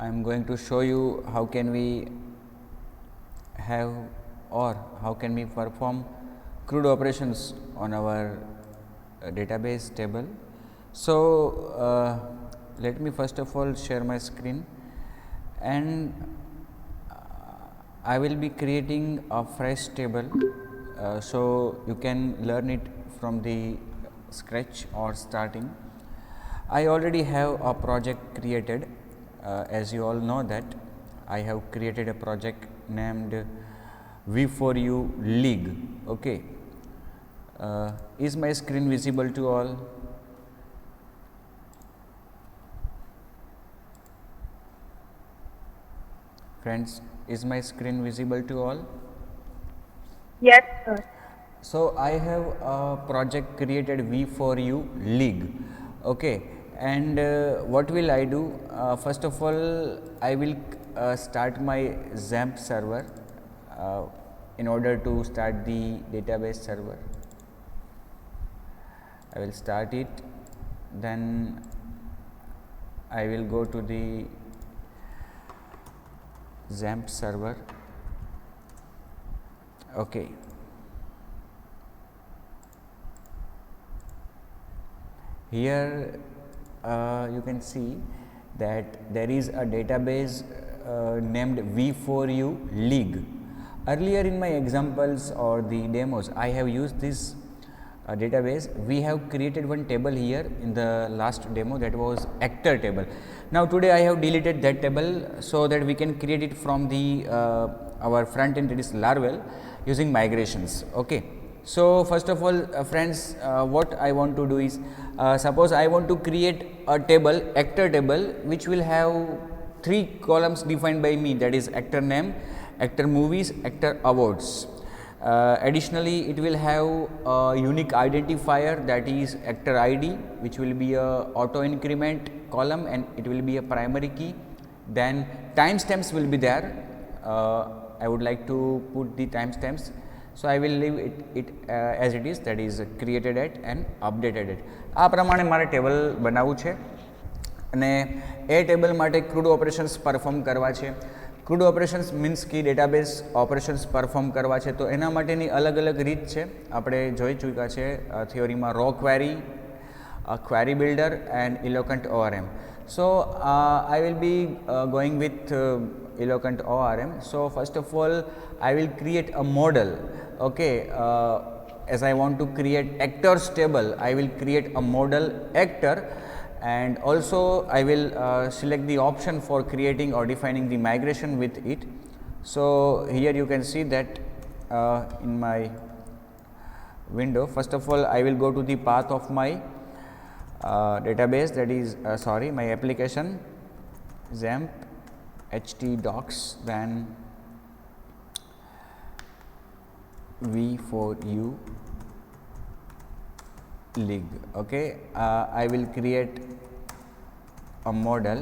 I am going to show you how can we have or how can we perform CRUD operations on our database table. So, let me first of all share my screen, and I will be creating a fresh table. So, you can learn it from the scratch or starting. I already have a project created. As you all know that I have created a project named V4U League. Okay. Is my screen visible to all? Friends, is my screen visible to all? Yes, sir. So, I have a project created V4U League. Okay. And what will I do? First of all, I will start my XAMPP server in order to start the database server. I will start it, then I will go to the XAMPP server. Okay. Here you can see that there is a database named V4U League. Earlier in my examples or the demos, I have used this database. We have created one table here in the last demo, that was actor table. Now, today I have deleted that table so that we can create it from the our front end, that is Laravel, using migrations. Okay. So, first of all friends, what I want to do is, suppose I want to create a table, actor table, which will have 3 columns defined by me, that is actor name, actor movies, actor awards. Additionally, it will have a unique identifier, that is actor ID, which will be a auto increment column and it will be a primary key. Then timestamps will be there. I would like to put the timestamps. So, I will leave it as it is, that is created at and updated at. આ પ્રમાણે મારે table બનાવવું છે અને એ table માટે crude operations perform કરવા છે. Crude operations means કે ડેટાબેઝ ઓપરેશન્સ પરફોર્મ કરવા છે, તો એના માટેની અલગ અલગ રીત છે, આપણે જોઈ ચૂક્યા છે થિયોરીમાં. Raw query, query builder and eloquent ORM. So, I will be going with eloquent ORM. So, first of all I will create a model. Okay. As I want to create actors table, I will create a model actor, and also I will select the option for creating or defining the migration with it. So, here you can see that in my window, first of all I will go to the path of my database, that is my application XAMPP htdocs, then V4U League. Okay. I will create a model,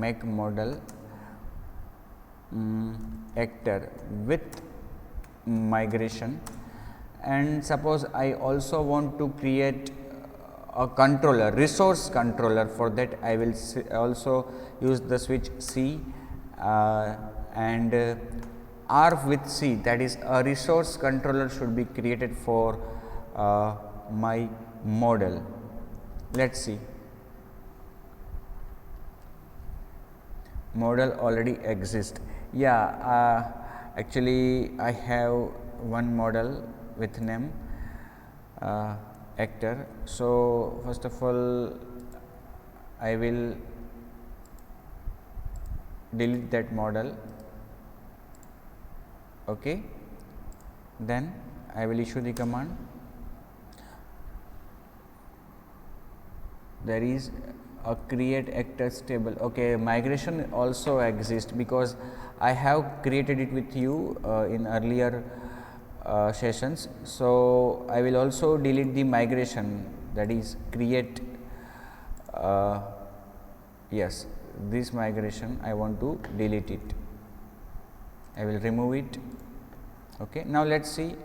make model actor with migration, and suppose I also want to create a controller, resource controller. For that I will also use the switch C and R with C, that is a resource controller should be created for my model. Let us see. Model already exists. Yeah, actually I have one model with name actor. So, first of all I will delete that model. Okay. Then I will issue the command. There is a create actors table. Okay, migration also exists because I have created it with you in earlier sessions. So, I will also delete the migration, that is create yes, this migration I want to delete it. I will remove it. Okay. Now, let us see.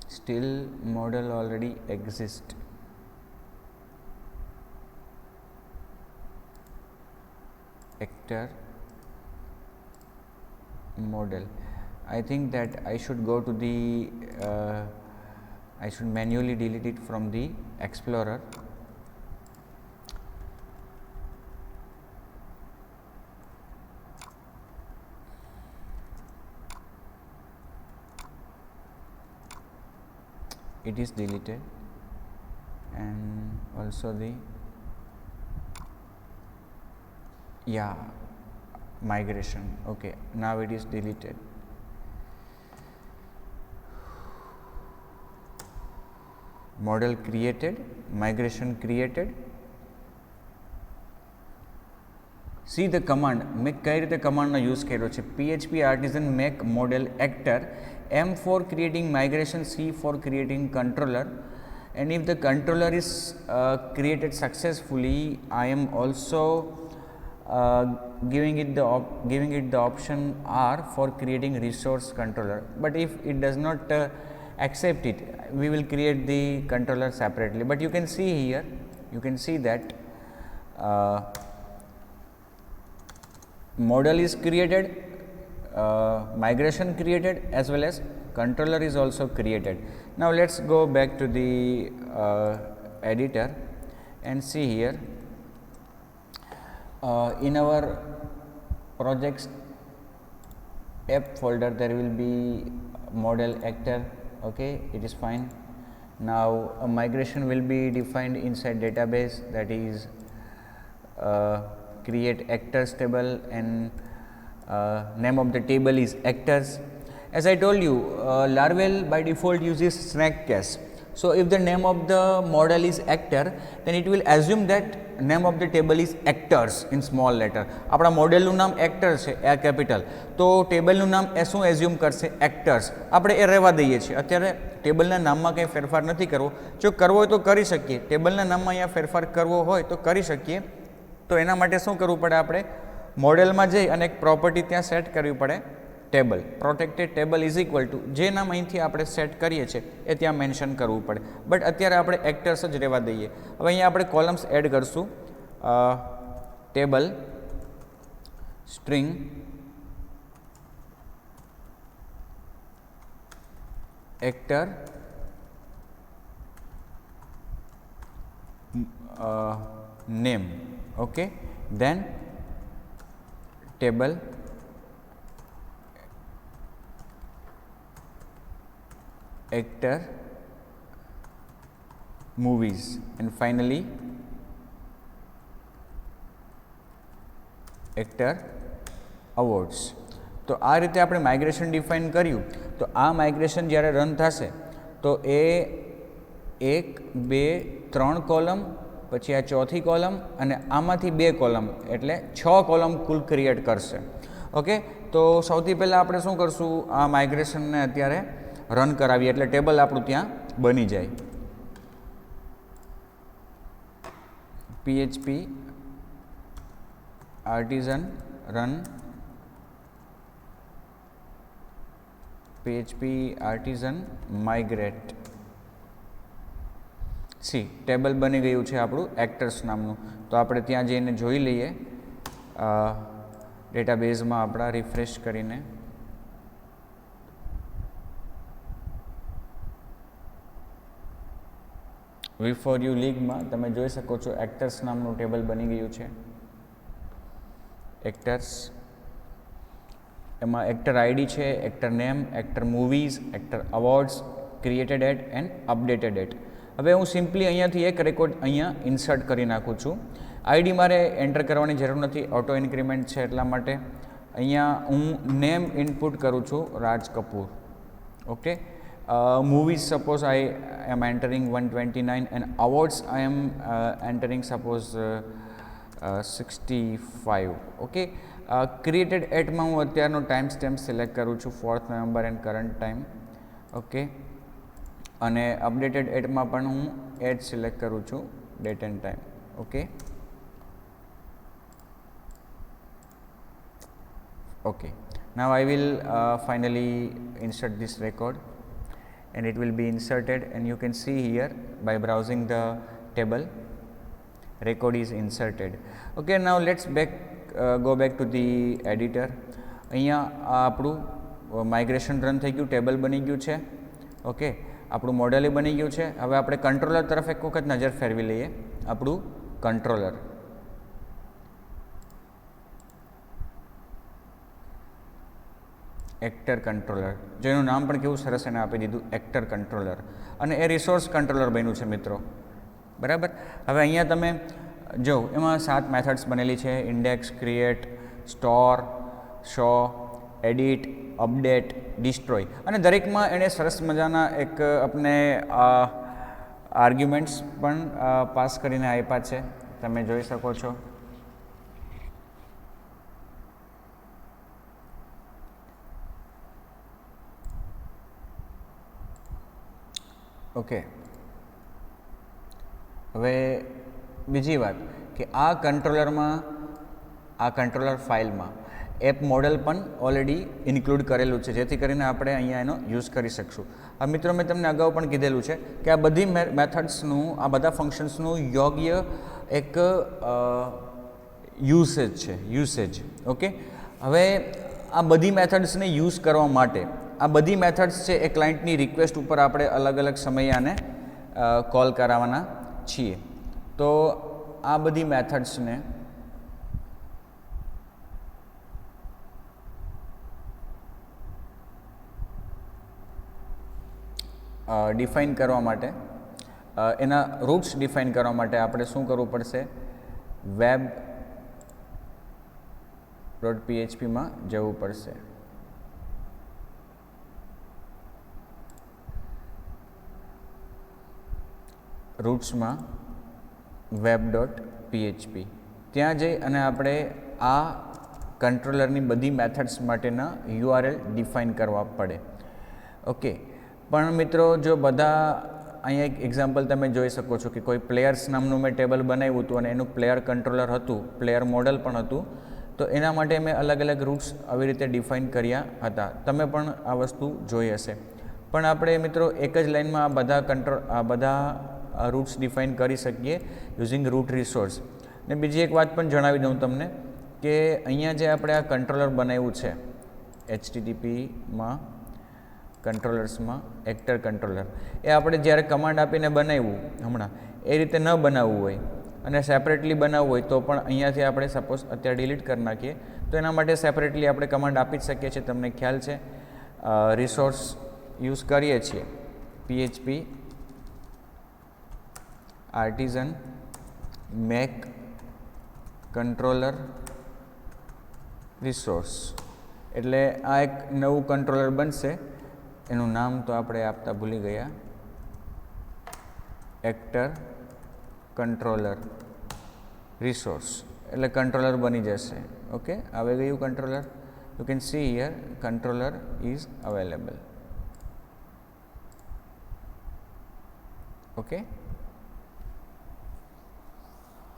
Still model already exists. actor model. I think that I should go to the I should manually delete it from the Explorer. It is deleted, and also the migration. Okay, now it is deleted. Model created, migration created. See the command, મેં કઈ રીતે કમાન્ડનો use કર્યો છે. PHP artisan make model actor, M for creating migration, C for creating controller, and if the controller is created successfully, I am also giving it the option R for creating resource controller. But if it does not accept it, we will create the controller separately. But you can see here, you can see that model is created, migration created, as well as controller is also created. Now let's go back to the editor and see here. In our projects app folder, there will be model actor. Okay, it is fine. Now a migration will be defined inside database, that is create actors table, and name of the table is actors. As I told you, Laravel by default uses snake case. So if the name of the model is actor, then it will assume that name of the table is actors in small letter. આપણા મોડેલનું નામ actor છે, એ capital, તો ટેબલનું નામ એ શું assume કરશે? Actors. આપણે એ રહેવા દઈએ છીએ. અત્યારે ટેબલના નામમાં કંઈ ફેરફાર નથી કરવો. જો કરવો હોય તો કરી શકીએ. ટેબલના નામમાં અહીંયા ફેરફાર કરવો હોય તો કરી શકીએ. તો એના માટે શું કરવું પડે? આપણે મોડેલમાં જઈ અને એક પ્રોપર્ટી ત્યાં સેટ કરવી પડે, table. Protected table is equal two જે નામ અહીંથી આપણે સેટ કરીએ છીએ એ ત્યાં મેન્શન કરવું પડે. બટ અત્યારે આપણે એક્ટર્સ જ રહેવા દઈએ. હવે અહીંયા આપણે કોલમ્સ એડ કરશું. Table string actor name. Okay, then table actor movies, and finally actor awards. તો આ રીતે આપણે માઇગ્રેશન ડિફાઇન કર્યું. તો આ માઇગ્રેશન જ્યારે રન થશે તો એ 1 2 3 કોલમ, પછી આ ચોથી કોલમ અને આમાંથી 2 કોલમ, એટલે 6 કોલમ કુલ ક્રિએટ કરશે. ઓકે, તો સૌથી પહેલાં આપણે શું કરશું? આ માઇગ્રેશનને અત્યારે રન કરાવીએ એટલે ટેબલ આપણું ત્યાં બની જાય. PHP artisan run PHP artisan migrate. C table બની ગયું છે આપણું એક્ટર્સ નામનું. તો આપણે ત્યાં જઈને જોઈ લઈએ ડેટાબેઝમાં આપણા રિફ્રેશ કરીને. V4U લીગમાં તમે જોઈ શકો છો એક્ટર્સ નામનું ટેબલ બની ગયું છે. એક્ટર્સ, એમાં એક્ટર આઈડી છે, actor name, actor movies, actor awards, created at and updated at. હવે હું સિમ્પલી અહીંયાથી એક રેકોર્ડ અહીંયા ઇન્સર્ટ કરી નાખું છું. આઈડી મારે એન્ટર કરવાની જરૂર નથી, ઓટો ઇન્ક્રીમેન્ટ છે એટલા માટે. અહીંયા હું નેમ ઇનપુટ કરું છું, Raj Kapoor. Okay, movies suppose I am entering 129 and awards I am entering suppose 65. Okay, created at માં હું અત્યારનો ટાઈમ સ્ટેમ્પ સિલેક્ટ કરું છું 4th November and current time. Okay, અને અપડેટેડ એટમાં પણ હું એટ સિલેક્ટ કરું છું, date end time. Okay, okay, now I will finally insert this record, and it will be inserted, and you can see here by browsing the table record is inserted. Okay, now let's go back to the editor. અહીંયા આ આપણું migration run થઈ ગયું, table બની ગયું છે. Okay, આપણું model બની ગયું છે. હવે આપણે કંટ્રોલર તરફ એક વખત નજર ફેરવી લઈએ. આપણું કંટ્રોલર, એક્ટર કંટ્રોલર, જેનું નામ પણ કેવું સરસ એને આપી દીધું, એક્ટર કંટ્રોલર. અને એ રિસોર્સ કંટ્રોલર બન્યું છે મિત્રો, બરાબર. હવે અહીંયા તમે જો એમાં 7 મેથડ્સ બનેલી છે: index, create, store, show, edit, update, destroy. અને દરેકમાં એણે સરસ મજાના એક આપણે આર્ગ્યુમેન્ટ્સ પણ પાસ કરીને આપ્યા છે, તમે જોઈ શકો છો. ઓકે, હવે બીજી વાત કે આ કંટ્રોલરમાં, આ કંટ્રોલર ફાઇલમાં એપ મોડેલ પણ ઓલરેડી ઇન્ક્લુડ કરેલું છે, જેથી કરીને આપણે અહીંયા એનો યુઝ કરી શકશું. આ મિત્રો મેં તમને અગાઉ પણ કીધેલું છે કે આ બધી મેથડ્સનું, આ બધા ફંક્શન્સનું યોગ્ય એક યુસેજ છે, યુસેજ. ઓકે, હવે આ બધી મેથડ્સને યુઝ કરવા માટે આ બધી મેથડ્સ છે એ ક્લાયન્ટની રિક્વેસ્ટ ઉપર આપણે અલગ અલગ સમયે આને કોલ કરાવવાના છીએ. તો આ બધી મેથડ્સને ડિફાઇન કરવા માટે, એના રૂટ્સ ડિફાઇન કરવા માટે આપણે શું કરવું પડશે? web.php માં જવું પડશે. રૂટ્સમાં web.php ત્યાં જઈ અને આપણે આ કંટ્રોલરની બધી મેથડ્સ માટેના URL ડિફાઇન કરવા પડે. ઓકે, પણ મિત્રો જો બધા, અહીંયા એક એક્ઝામ્પલ તમે જોઈ શકો છો કે કોઈ પ્લેયર્સ નામનું મેં ટેબલ બનાવ્યું હતું અને એનું પ્લેયર કંટ્રોલર હતું, પ્લેયર મોડલ પણ હતું. તો એના માટે મેં અલગ અલગ રૂટ્સ આવી રીતે ડિફાઇન કર્યા હતા. તમે પણ આ વસ્તુ જોઈ હશે. પણ આપણે મિત્રો એક જ લાઇનમાં આ બધા રૂટ્સ ડિફાઇન કરી શકીએ યુઝિંગ રૂટ રિસોર્સ. ને બીજી એક વાત પણ જણાવી દઉં તમને કે અહીંયા જે આપણે આ કંટ્રોલર બનાવ્યું છે HTTPમાં કંટ્રોલર્સમાં, એક્ટર કંટ્રોલર, એ આપણે જ્યારે કમાન્ડ આપીને બનાવ્યું હમણાં, એ રીતે ન બનાવવું હોય અને સેપરેટલી બનાવવું હોય તો પણ અહીંયાથી આપણે સપોઝ અત્યારે ડિલીટ કરી નાખીએ તો એના માટે સેપરેટલી આપણે કમાન્ડ આપી જ શકીએ છીએ. તમને ખ્યાલ છે, રિસોર્સ યુઝ કરીએ છીએ PHP artisan make controller resource, એટલે આ એક નવું કંટ્રોલર બનશે. એનું નામ તો આપણે આપતા ભૂલી ગયા, એક્ટર કંટ્રોલર રિસોર્સ, એટલે કંટ્રોલર બની જશે. ઓકે, આવી ગયું controller. You can see here controller is available. Okay,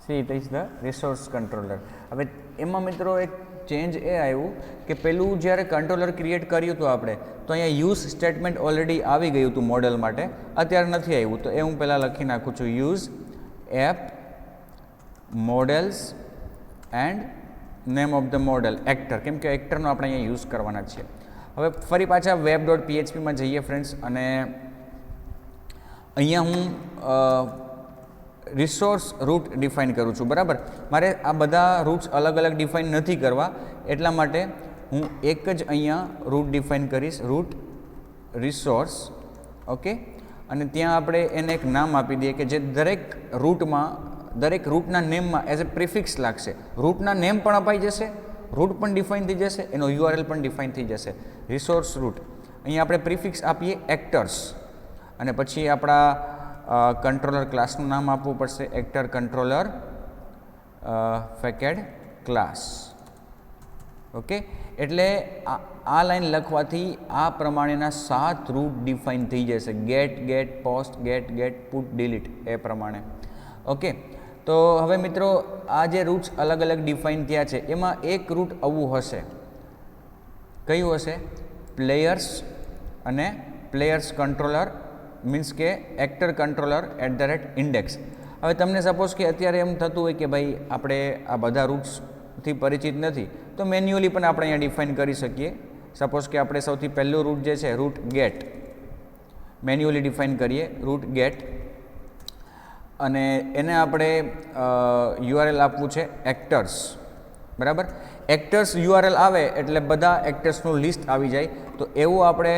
C it is the resource controller. હવે એમાં મિત્રો એક ચેન્જ એ આવ્યું કે પેલું જ્યારે કંટ્રોલર ક્રિએટ કર્યું હતું આપણે, તો અહીંયા યુઝ સ્ટેટમેન્ટ ઓલરેડી આવી ગયું હતું મોડેલ માટે, અત્યારે નથી આવ્યું. તો એ હું પહેલાં લખી નાખું છું, use app models and name of the model actor, કેમ કે એક્ટરનો આપણે અહીંયા યુઝ કરવાના છીએ. હવે ફરી પાછા web.phpમાં જઈએ ફ્રેન્ડ્સ, અને અહીંયા હું રિસોર્સ રૂટ ડિફાઇન કરું છું. બરાબર, મારે આ બધા રૂટ્સ અલગ અલગ ડિફાઇન નથી કરવા, એટલા માટે હું એક જ અહીંયા રૂટ ડિફાઇન કરીશ, રૂટ રિસોર્સ. ઓકે, અને ત્યાં આપણે એને એક નામ આપી દઈએ કે જે દરેક રૂટના નેમમાં એઝ એ પ્રિફિક્સ લાગશે. રૂટના નેમ પણ અપાઈ જશે, રૂટ પણ ડિફાઇન થઈ જશે, એનો URL પણ ડિફાઇન થઈ જશે. રિસોર્સ રૂટ, અહીંયા આપણે પ્રિફિક્સ આપીએ એક્ટર્સ, અને પછી આપણા કંટ્રોલર ક્લાસનું નામ આપવું પડશે, એક્ટર કંટ્રોલર ફેકેડ ક્લાસ. ઓકે, એટલે આ લાઈન લખવાથી આ પ્રમાણેના 7 રૂટ ડિફાઇન થઈ જશે, get, post, get, put, delete, એ પ્રમાણે. ઓકે, તો હવે મિત્રો આ જે રૂટ્સ અલગ અલગ ડિફાઇન થયા છે એમાં એક રૂટ આવું હશે. કયું હશે? પ્લેયર્સ અને પ્લેયર્સ કંટ્રોલર મીન્સ કે એક્ટર કંટ્રોલર @ ઇન્ડેક્સ. હવે તમને સપોઝ કે અત્યારે એમ થતું હોય કે ભાઈ આપણે આ બધા રૂટ્સ થી પરિચિત નથી તો મેન્યુઅલી પણ આપણે અહીંયા ડિફાઇન કરી શકીએ. સપોઝ કે આપણે સૌથી પહેલું રૂટ જે છે રૂટ ગેટ મેન્યુઅલી ડિફાઇન કરીએ રૂટ ગેટ અને એને આપણે યુઆરએલ આપવું છે એક્ટર્સ. બરાબર, એક્ટર્સ યુઆરએલ આવે એટલે બધા એક્ટર્સનું લિસ્ટ આવી જાય. તો એવું આપણે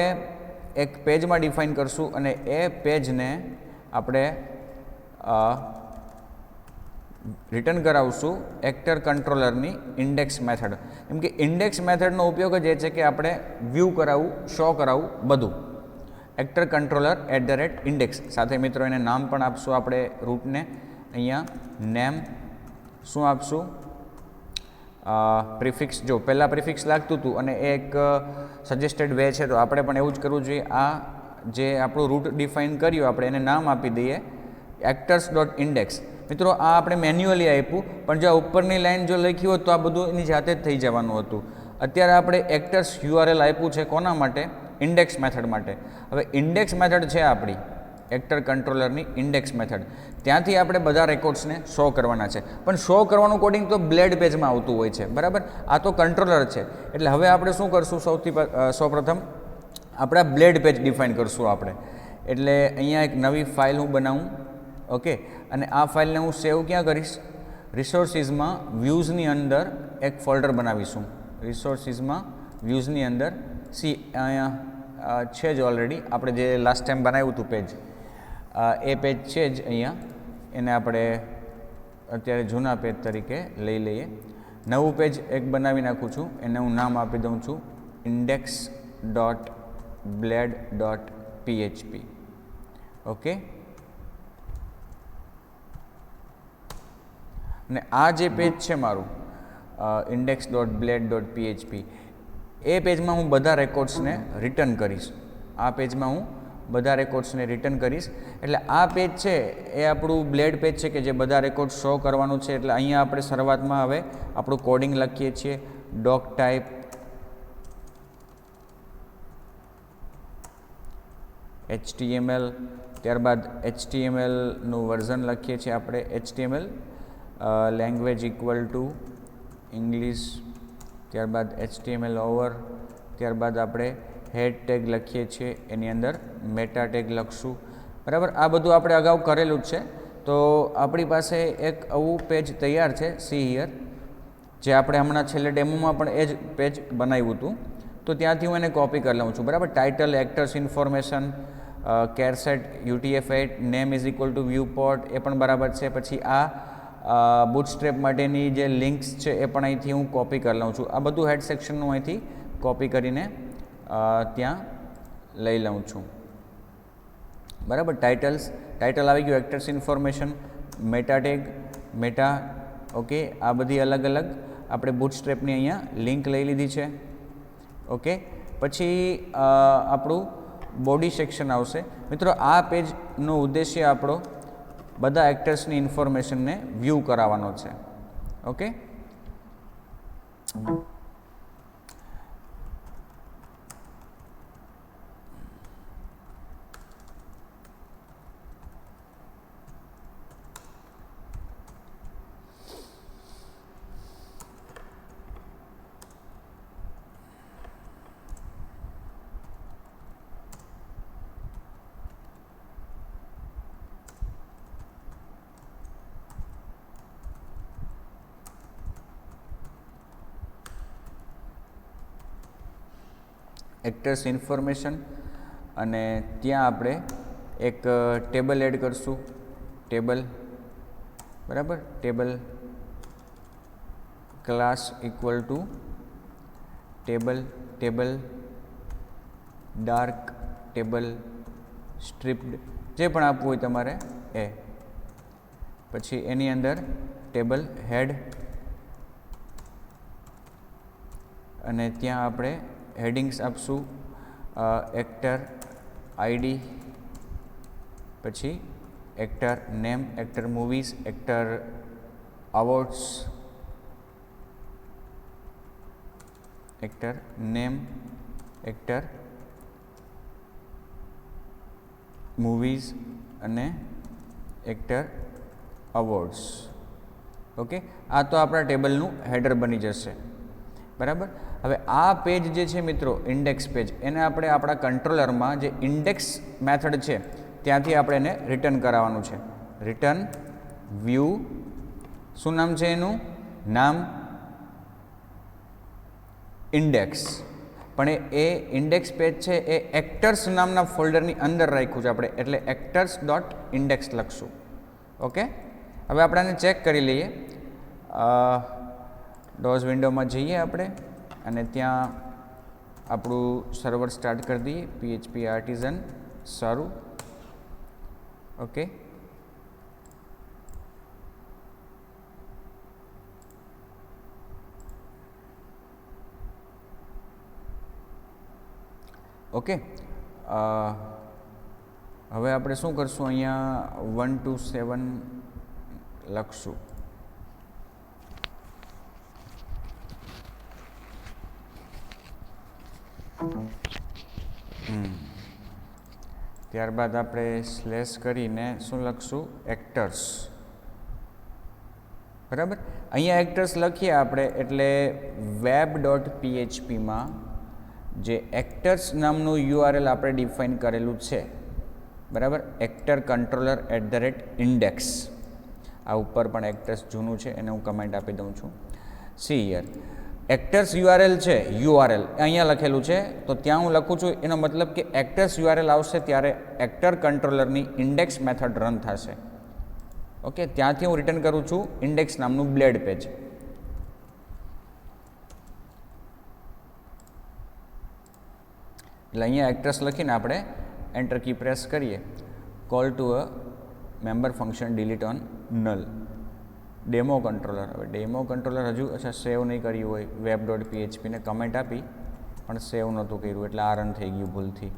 એક પેજમાં ડિફાઇન કરશું અને એ પેજને આપણે રિટર્ન કરાવશું એક્ટર કંટ્રોલરની ઇન્ડેક્સ મેથડ. કેમ કે ઇન્ડેક્સ મેથડનો ઉપયોગ જ એ છે કે આપણે વ્યૂ કરાવવું, શો કરાવવું બધું. એક્ટર કંટ્રોલર @ઇન્ડેક્સ સાથે મિત્રો એને નામ પણ આપશું આપણે રૂટને. અહીંયા નેમ શું આપશું? પ્રિફિક્સ. જો પહેલાં પ્રિફિક્સ લાગતું હતું અને એ એક સજેસ્ટેડ વે છે તો આપણે પણ એવું જ કરવું જોઈએ. આ જે આપણું રૂટ ડિફાઇન કર્યું આપણે એને નામ આપી દઈએ actors.index. મિત્રો આ આપણે મેન્યુઅલી આપ્યું પણ જો ઉપરની લાઈન જો લખી હોત તો આ બધું એની જાતે જ થઈ જવાનું હતું. અત્યારે આપણે એક્ટર્સ યુઆરએલ આપ્યું છે કોના માટે? ઇન્ડેક્સ મેથડ માટે. હવે ઇન્ડેક્સ મેથડ છે આપણી એક્ટર કંટ્રોલરની ઇન્ડેક્સ મેથડ, ત્યાંથી આપણે બધા રેકોર્ડ્સને શો કરવાના છે. પણ શો કરવાનું કોડિંગ તો બ્લેડ પેજમાં આવતું હોય છે. બરાબર, આ તો કંટ્રોલર છે એટલે હવે આપણે શું કરશું? સૌપ્રથમ આપણા બ્લેડ પેજ ડિફાઇન કરશું આપણે. એટલે અહીંયા એક નવી ફાઇલ હું બનાવું. ઓકે, અને આ ફાઇલને હું સેવ ક્યાં કરીશ? રિસોર્સિસમાં વ્યૂઝની અંદર એક ફોલ્ડર બનાવીશું. રિસોર્સિસમાં વ્યૂઝની અંદર અહીંયા છે જ ઓલરેડી આપણે જે લાસ્ટ ટાઈમ બનાવ્યું હતું પેજ, એ પેજ છે જ અહીંયા. એને આપણે અત્યારે જૂના પેજ તરીકે લઈ લઈએ. નવું પેજ એક બનાવી નાખું છું, એને હું નામ આપી દઉં છું index.bled.php. ઓકે, અને આ જે પેજ છે મારું index.bled.php, એ પેજમાં હું બધા રેકોર્ડ્સને રિટર્ન કરીશ. આ પેજમાં હું બધા રેકોર્ડ્સને રિટર્ન કરીશ. એટલે આ પેજ છે એ આપણું બ્લેડ પેજ છે કે જે બધા રેકોર્ડ શો કરવાનું છે. એટલે અહીંયા આપણે શરૂઆતમાં હવે આપણું કોડિંગ લખીએ છીએ doc type HTML, ત્યારબાદ HTMLનું વર્ઝન લખીએ છીએ આપણે HTML language equal to English, ત્યારબાદ HTML ઓવર, ત્યારબાદ આપણે હેડ ટેગ લખીએ છીએ, એની અંદર મેટા ટેગ લખશું. બરાબર, આ બધું આપણે અગાઉ કરેલું જ છે. તો આપણી પાસે એક આવું પેજ તૈયાર છે સી હિયર, જે આપણે હમણાં છેલ્લે ડેમોમાં પણ એ જ પેજ બનાવ્યું હતું. તો ત્યાંથી હું એને કોપી કરી લઉં છું. બરાબર, title actors information, charset UTF-8, name is equal to viewport, એ પણ બરાબર છે. પછી આ બુટસ્ટ્રેપ માટેની જે લિંક્સ છે એ પણ અહીંથી હું કોપી કરી લઉં છું. આ બધું હેડ સેક્શનનું અહીંથી કોપી કરીને ત્યાં લઈ લઉં છું. બરાબર, ટાઇટલ આવી ગયું, actors information, meta tag, meta. Okay, આ બધી અલગ અલગ આપણે બુટસ્ટ્રેપની અહીંયા લિંક લઈ લીધી છે. ઓકે, પછી આપણું બોડી સેક્શન આવશે. મિત્રો આ પેજનો ઉદ્દેશ્ય આપણો બધા એક્ટર્સની ઇન્ફોર્મેશનને વ્યૂ કરાવવાનો છે. ઓકે, એક્ટર્સ ઇન્ફોર્મેશન અને ત્યાં આપણે એક ટેબલ એડ કરશું. ટેબલ, બરાબર, table class equal to table dark, table striped, જે પણ આપવું હોય તમારે એ. પછી એની અંદર ટેબલ હેડ અને ત્યાં આપણે હેડિંગ્સ આપશું એક્ટર આઈડી, પછી actor name, actor movies, actor awards, actor name, actor movies અને એક્ટર અવોર્ડ્સ. ઓકે, આ તો આપણા ટેબલનું હેડર બની જશે, બરાબર. હવે આ પેજ જે છે મિત્રો ઇન્ડેક્સ પેજ, એને આપણે આપણા કંટ્રોલરમાં જે ઇન્ડેક્સ મેથડ છે ત્યાંથી આપણે એને રિટર્ન કરાવવાનું છે. રિટર્ન વ્યૂ, શું નામ છે એનું? નામ ઇન્ડેક્સ. પણ એ ઇન્ડેક્સ પેજ છે એ એક્ટર્સ નામના ફોલ્ડરની અંદર રાખ્યું છે આપણે, એટલે એક્ટર્સ ડોટ ઇન્ડેક્સ લખશું. ઓકે, હવે આપણે આને ચેક કરી લઈએ. ડોઝ વિન્ડોમાં જઈએ આપણે અને ત્યાં આપણું સર્વર સ્ટાર્ટ કરી દઈએ, PHP આર્ટિઝન સારું. Okay, okay. હવે આપણે શું કરશું? અહીંયા 1 to 7 લખશું. ત્યારબાદ આપણે સ્લેશ કરીને શું લખશું? એક્ટર્સ, બરાબર. અહીંયા એક્ટર્સ લખીએ આપણે એટલે web.phpમાં જે એક્ટર્સ નામનું URL આપણે ડિફાઇન કરેલું છે, બરાબર, એક્ટર કંટ્રોલર @index. આ ઉપર પણ એક્ટર્સ જૂનું છે, એને હું કમેન્ટ આપી દઉં છું. સી હિયર એક્ટર્સ URL છે, URL અહીંયા લખેલું છે, તો ત્યાં હું લખું છું, એનો મતલબ કે એક્ટર્સ URL આવશે ત્યારે એક્ટર કંટ્રોલરની ઇન્ડેક્સ મેથડ રન થશે. ઓકે, ત્યાંથી હું રિટર્ન કરું છું ઇન્ડેક્સ નામનું બ્લેડ પેજ. એટલે અહીંયા એક્ટર્સ લખીને આપણે એન્ટર કી પ્રેસ કરીએ. Call to a member function delete on null. Demo controller, હવે ડેમો કંટ્રોલર હજુ સેવ નહીં કર્યું હોય, web.php ને કમેન્ટ આપી પણ સેવ નહોતું કર્યું એટલે આ રન થઈ ગયું ભૂલથી.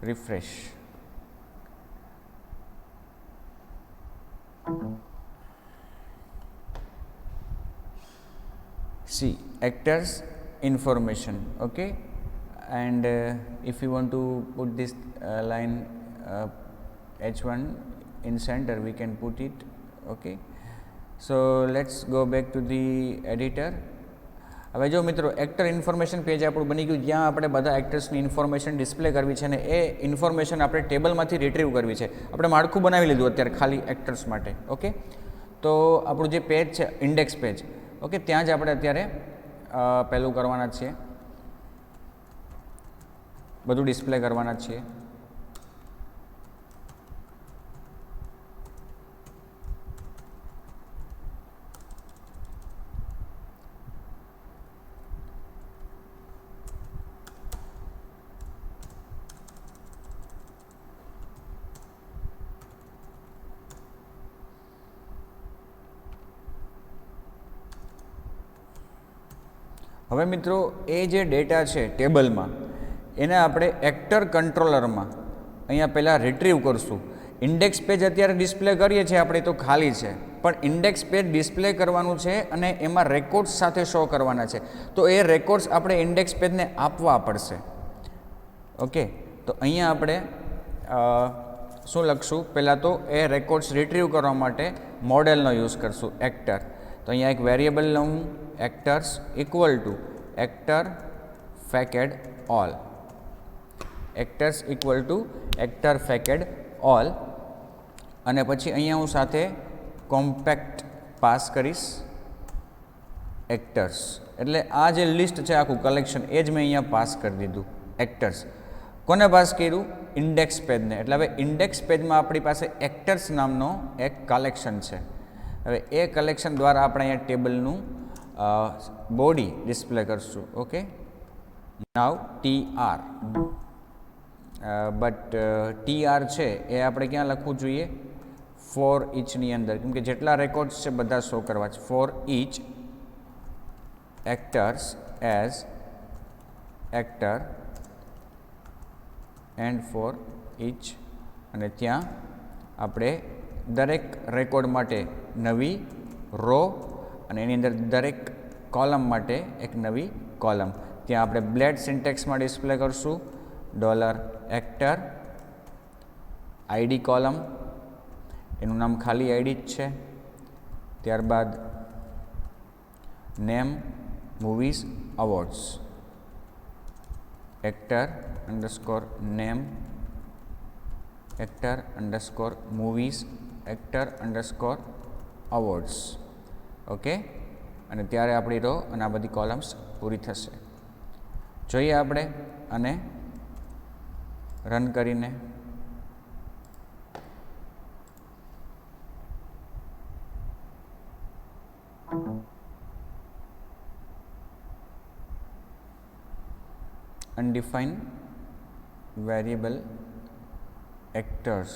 Refresh. See actors information, okay, and if you want to put this line H1 in center, we can put it. Okay, so let's go back to the editor. હવે જો મિત્રો એક્ટર ઇન્ફોર્મેશન પેજ આપણું બની ગયું, જ્યાં આપણે બધા એક્ટર્સની information display કરવી છે અને એ ઇન્ફોર્મેશન આપણે ટેબલમાંથી રિટ્રીવ કરવી છે. આપણે માળખું બનાવી લીધું અત્યારે ખાલી એક્ટર્સ માટે. ઓકે, તો આપણું જે પેજ છે ઇન્ડેક્સ પેજ, ઓકે, ત્યાં જ આપણે અત્યારે પહેલું કરવાના છીએ, બધું ડિસ્પ્લે કરવાના છીએ. હવે મિત્રો એ જે ડેટા છે ટેબલમાં એને આપણે એક્ટર કંટ્રોલરમાં અહીંયા પહેલાં રિટ્રીવ કરશું. ઇન્ડેક્સ પેજ અત્યારે ડિસ્પ્લે કરીએ છીએ આપણે તો ખાલી છે, પણ ઇન્ડેક્સ પેજ ડિસ્પ્લે કરવાનું છે અને એમાં રેકોર્ડ્સ સાથે શો કરવાના છે, તો એ રેકોર્ડ્સ આપણે ઇન્ડેક્સ પેજને આપવા પડશે. ઓકે, તો અહીંયા આપણે શું લખશું? પહેલાં તો એ રેકોર્ડ્સ રિટ્રીવ કરવા માટે મોડેલનો યુઝ કરશું, એક્ટર. તો અહીંયા એક વેરિયેબલ લઉં, actors equal to actor facade all. Actors equal to actor facade all, અને પછી અહીંયા હું સાથે કોમ્પેક્ટ પાસ કરીશ એક્ટર્સ. એટલે આ જે લિસ્ટ છે આખું કલેક્શન એ જ મેં અહીંયા પાસ કરી દીધું એક્ટર્સ. કોને પાસ કર્યું? ઇન્ડેક્સ પેજને. એટલે હવે ઇન્ડેક્સ પેજમાં આપણી પાસે એક્ટર્સ નામનો એક કલેક્શન છે. હવે એ કલેક્શન દ્વારા આપણે અહીંયા ટેબલનું બોડી ડિસ્પ્લે કરશું. Okay, now TR, but TR છે એ આપણે ક્યાં લખવું જોઈએ? ફોર ઈચની અંદર, કેમ કે જેટલા રેકોર્ડ્સ છે બધા શો કરવા છે. For each actors as actor and for each, અને ત્યાં આપણે દરેક રેકોર્ડ માટે નવી રો અને એની અંદર દરેક કોલમ માટે એક નવી કોલમ. ત્યાં આપણે બ્લેડ સિન્ટેક્સમાં ડિસ્પ્લે કરશું $actor આઈડી કોલમ, એનું નામ ખાલી આઈડી જ છે. ત્યારબાદ name movies awards, actor underscore name, actor underscore movies, actor underscore awards. Okay, અને ત્યારે આપણી રો અને આ બધી કોલમ્સ પૂરી થશે. જોઈએ આપણે અને રન કરીને. undefined variable actors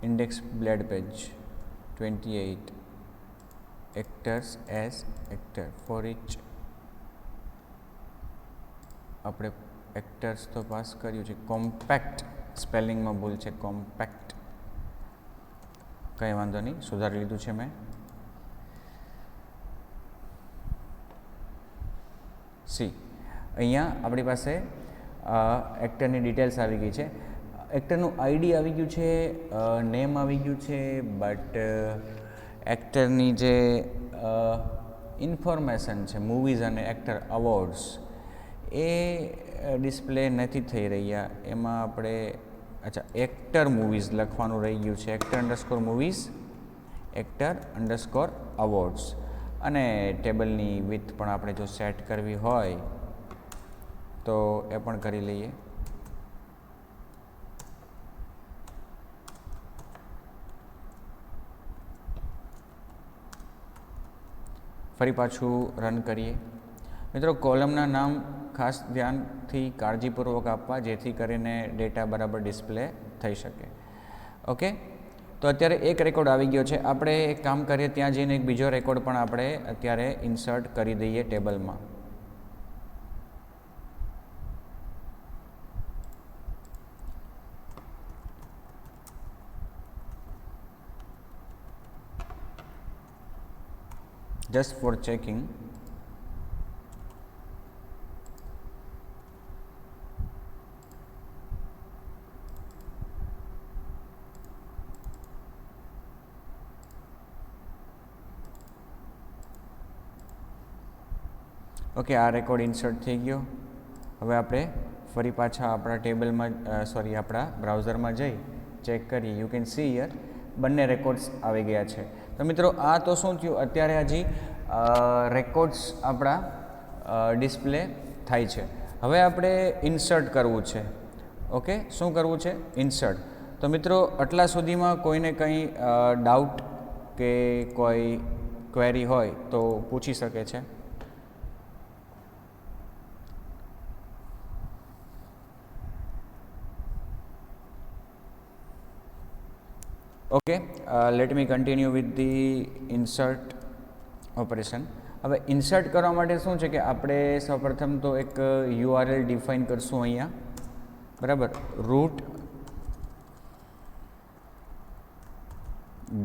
index bled page 28 actors as actor for each આપણે એક્ટર્સ તો પાસ કર્યું છે. કોમ્પેક્ટ સ્પેલિંગમાં ભૂલ છે, કોમ્પેક્ટ. કંઈ વાંધો નહીં, સુધારી લીધું છે મેં. સી, અહીંયા આપણી પાસે એક્ટરની ડિટેલ્સ આવી ગઈ છે. એક્ટરનું આઈડી આવી ગયું છે, નેમ આવી ગયું છે, બટ એક્ટરની જે ઇન્ફોર્મેશન છે મૂવીઝ અને એક્ટર અવોર્ડ્સ એ ડિસ્પ્લે નથી થઈ રહ્યા. એમાં આપણે એક્ટર મૂવીઝ લખવાનું રહી ગયું છે, actor underscore movies, actor underscore awards. અને ટેબલની વિથ પણ આપણે જો સેટ કરવી હોય તો એ પણ કરી લઈએ. ફરી પાછું રન કરીએ. મિત્રો, કોલમના નામ ખાસ ધ્યાનથી કાળજીપૂર્વક આપવા, જેથી કરીને ડેટા બરાબર ડિસ્પ્લે થઈ શકે. ઓકે, તો અત્યારે એક રેકોર્ડ આવી ગયો છે. આપણે એક કામ કરીએ, ત્યાં જઈને એક બીજો રેકોર્ડ પણ આપણે અત્યારે ઇન્સર્ટ કરી દઈએ ટેબલમાં. just for checking. ઓકે, આ રેકોર્ડ ઇન્સર્ટ થઈ ગયો. હવે આપણે ફરી પાછા આપણા ટેબલમાં આપણા બ્રાઉઝરમાં જઈ ચેક કરીએ. યુ કેન સી હિયર બંને રેકોર્ડ્સ આવી ગયા છે. તો મિત્રો, આ તો શું થયું, અત્યારે હજી રેકોર્ડ્સ આપણા ડિસ્પ્લે થાય છે. હવે આપણે ઇન્સર્ટ કરવું છે. ઓકે, શું કરવું છે? ઇન્સર્ટ. તો મિત્રો, આટલા સુધીમાં કોઈને કંઈ ડાઉટ કે કોઈ ક્વેરી હોય તો પૂછી શકે છે. Okay, let me continue with the insert operation. હવે ઇન્સર્ટ કરવા માટે શું છે કે આપણે સૌપ્રથમ તો એક URL ડિફાઇન કરશું અહીંયા, બરાબર. રૂટ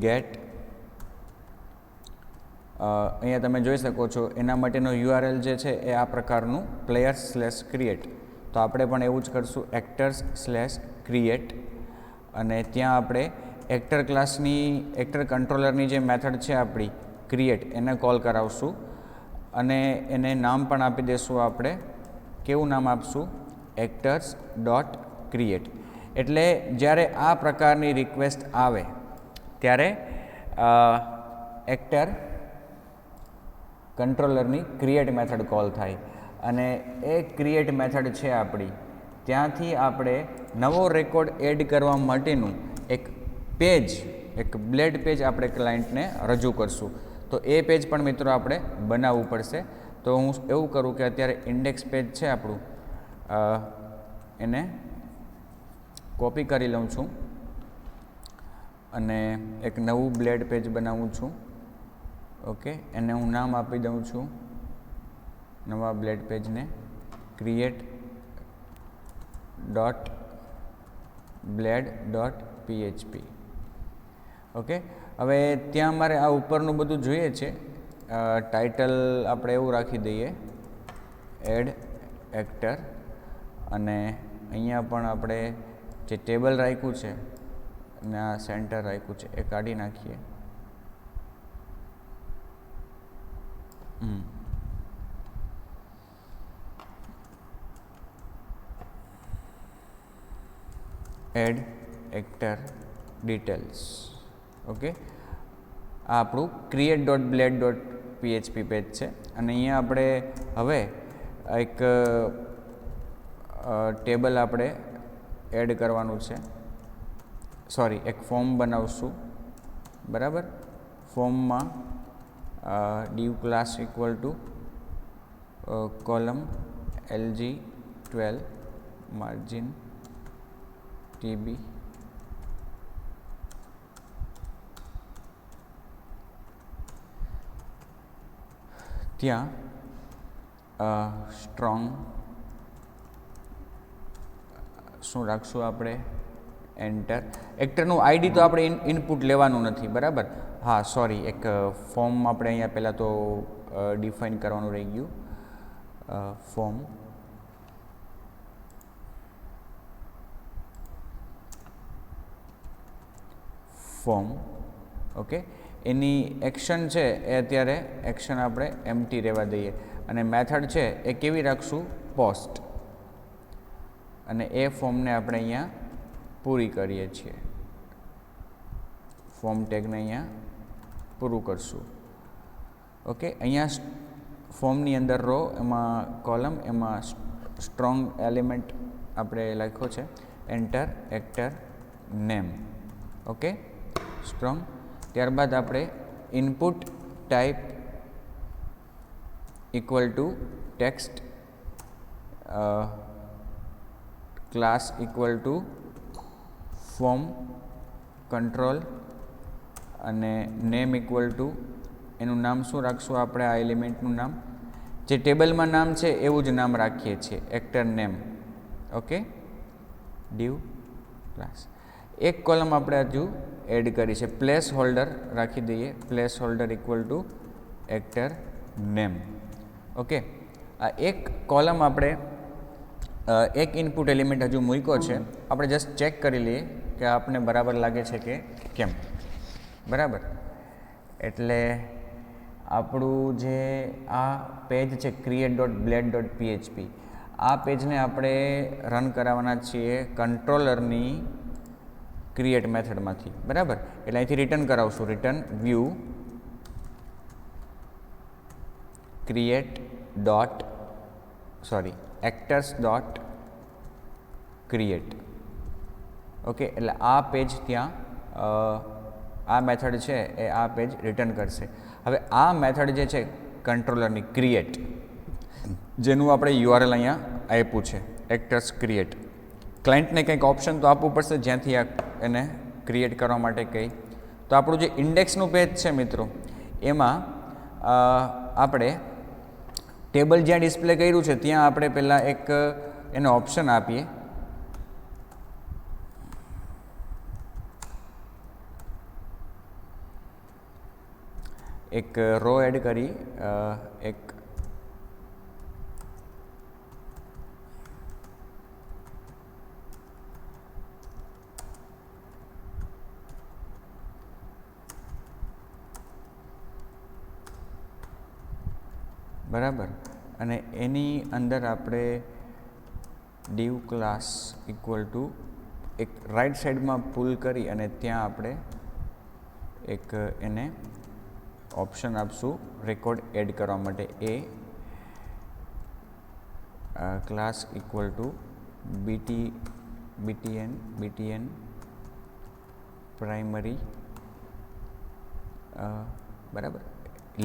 ગેટ, અહીંયા તમે જોઈ શકો છો એના માટેનો URL જે છે એ આ પ્રકારનું players/create. તો આપણે પણ એવું જ કરશું, actors/create, અને ત્યાં આપણે એક્ટર ક્લાસની એક્ટર કંટ્રોલરની જે મેથડ છે આપણી ક્રિએટ, એને કોલ કરાવશું અને એને નામ પણ આપી દઈશું. આપણે કેવું નામ આપશું? actors.create. એટલે જ્યારે આ પ્રકારની રિક્વેસ્ટ આવે ત્યારે એક્ટર કંટ્રોલરની ક્રિએટ મેથડ કોલ થાય, અને એ ક્રિએટ મેથડ છે આપણી, ત્યાંથી આપણે નવો રેકોર્ડ એડ કરવા માટેનું એક પેજ, એક બ્લેડ પેજ આપણે ક્લાયન્ટને રજૂ કરશું. તો એ પેજ પણ મિત્રો આપણે બનાવવું પડશે. તો હું એવું કરું કે અત્યારે ઇન્ડેક્સ પેજ છે આપણું, એને કોપી કરી લઉં છું અને એક નવું બ્લેડ પેજ બનાવું છું. ઓકે, એને હું નામ આપી દઉં છું નવા બ્લેડ પેજને create.bled.php. ઓકે, હવે ત્યાં મારે આ ઉપરનું બધું જોઈએ છે. ટાઇટલ આપણે એવું રાખી દઈએ એડ એક્ટર અને અહીંયા પણ આપણે જે ટેબલ રાખ્યું છે અને આ સેન્ટર રાખ્યું છે એ કાઢી નાખીએ. Add actor details. ઓકે, આ આપણું create.blade.php પેજ છે અને અહીંયા આપણે હવે એક ટેબલ આપણે એડ કરવાનું છે, સોરી એક ફોર્મ બનાવશું. બરાબર, ફોર્મમાં div class equal to column lg12 margin tb ત્યાં સ્ટ્રોંગ શું રાખશું આપણે, એન્ટર. એક્ટરનું આઈડી તો આપણે ઇનપુટ લેવાનું નથી. બરાબર, હા સોરી, એક ફોર્મ આપણે અહીંયા પહેલાં તો ડિફાઇન કરવાનું રહી ગયું. ફોર્મ ઓકે, એની એક્શન છે એ અત્યારે એક્શન આપણે એમ્પ્ટી રહેવા દઈએ અને મેથડ છે એ કેવી રાખશું, પોસ્ટ. અને એ ફોર્મને આપણે અહીંયા પૂરી કરીએ છીએ. ફોર્મ ટેગને અહીંયા પૂરું કરશું. ઓકે, અહીંયા ફોર્મની અંદર રો, એમાં કોલમ, એમાં સ્ટ્રોંગ એલિમેન્ટ આપણે લખ્યો છે, enter actor name. Okay, strong. ત્યારબાદ આપણે input type equal to text, class equal to form control અને નેમ ઇક્વલ ટુ એનું નામ શું રાખશું આપણે, આ એલિમેન્ટનું નામ જે ટેબલમાં નામ છે એવું જ નામ રાખીએ છીએ, actor name. Okay, div class. એક કોલમ આપણે હજુ એડ કરી છે, પ્લેસ હોલ્ડર રાખી દઈએ, place holder equal to actor name. Okay, આ એક કોલમ આપણે એક ઇનપુટ એલિમેન્ટ હજુ મૂક્યો છે, આપણે જસ્ટ ચેક કરી લઈએ કે આપને બરાબર લાગે છે કે કેમ. બરાબર, એટલે આપણું જે આ પેજ છે create.blade.php, આ પેજને આપણે રન કરાવવાના છીએ કંટ્રોલરની ક્રિએટ મેથડમાંથી. બરાબર, એટલે અહીંથી રિટર્ન કરાવશું, રિટર્ન વ્યૂ actors.create. ઓકે, એટલે આ પેજ ત્યાં આ મેથડ છે એ આ પેજ રિટર્ન કરશે. હવે આ મેથડ જે છે કંટ્રોલરની ક્રિએટ, જેનું આપણે URL અહીંયા આપ્યું છે એક્ટર્સ ક્રિએટ. ક્લાયન્ટને કંઈક ઓપ્શન તો આપવું પડશે જ્યાંથી આ એને ક્રિએટ કરવા માટે કહી. તો આપણું જે ઇન્ડેક્સનું પેજ છે મિત્રો, એમાં આપણે ટેબલ જ્યાં ડિસ્પ્લે કર્યું છે ત્યાં આપણે પહેલાં એક એને ઓપ્શન આપીએ, એક રો એડ કરી, એક બરાબર, અને એની અંદર આપણે div ક્લાસ ઇક્વલ ટુ એક રાઈટ સાઈડમાં પુલ કરી અને ત્યાં આપણે એક એને ઓપ્શન આપશું રેકોર્ડ એડ કરવા માટે. એ class equal to btn primary. બરાબર,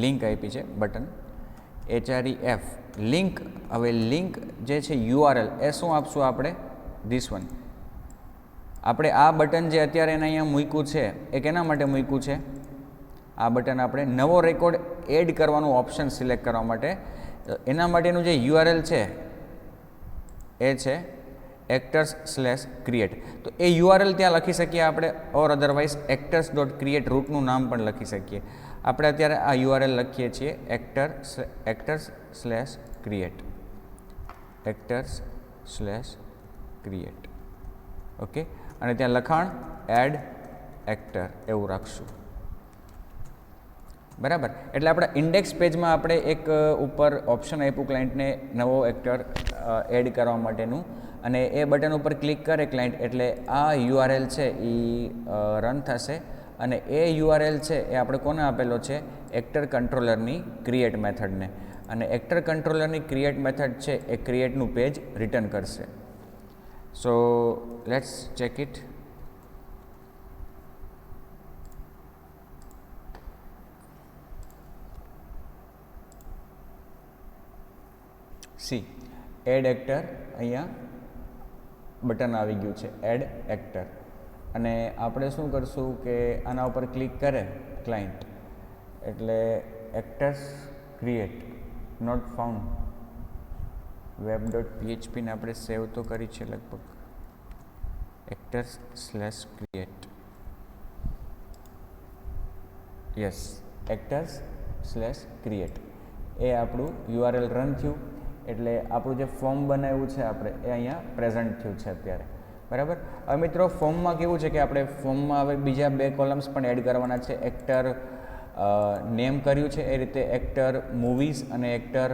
લિંક આપી છે બટન href લિંક. હવે લિંક જે છે URL એ શું આપશું આપણે, ધીસ વન. આપણે આ બટન જે અત્યારે એને અહીંયા મૂક્યું છે એ કેના માટે મૂક્યું છે, આ બટન આપણે નવો રેકોર્ડ એડ કરવાનું ઓપ્શન સિલેક્ટ કરવા માટે. એના માટેનું જે URL છે એ છે actors/create. તો એ URL ત્યાં લખી શકીએ આપણે, ઓર અધરવાઇઝ actors.create રૂટનું નામ પણ લખી શકીએ. આપણે અત્યારે આ URL લખીએ છીએ actors/create. actors/create. ઓકે, અને ત્યાં લખાણ એડ એક્ટર એવું રાખશું. બરાબર, એટલે આપણા ઇન્ડેક્સ પેજમાં આપણે એક ઉપર ઓપ્શન આપ્યું ક્લાયન્ટને નવો એક્ટર એડ કરવા માટેનું, અને એ બટન ઉપર ક્લિક કરે ક્લાયન્ટ એટલે આ URL છે એ રન થશે, અને એ URL છે એ આપણે કોને આપેલો છે? એક્ટર કંટ્રોલરની ક્રિએટ મેથડને, અને એક્ટર કંટ્રોલરની ક્રિએટ મેથડ છે એ ક્રિએટનું પેજ રિટર્ન કરશે. So let's check it. See add actor, અહીંયા બટન આવી ગયું છે એડ એક્ટર, અને આપણે શું કરશું કે આના ઉપર ક્લિક કરે ક્લાયન્ટ એટલે actors create not found web.php ને આપણે સેવ તો કરી છે લગભગ. actors/create, યસ, actors/create એ આપણું URL રન થયું, એટલે આપણું જે ફોર્મ બનાવ્યું છે આપણે એ અહીંયા પ્રેઝન્ટ થયું છે અત્યારે. બરાબર, હવે મિત્રો ફોર્મમાં કેવું છે કે આપણે ફોર્મમાં હવે બીજા 2 કોલમ્સ પણ એડ કરવાના છે. એક્ટર નેમ કર્યું છે એ રીતે એક્ટર મૂવીઝ અને એક્ટર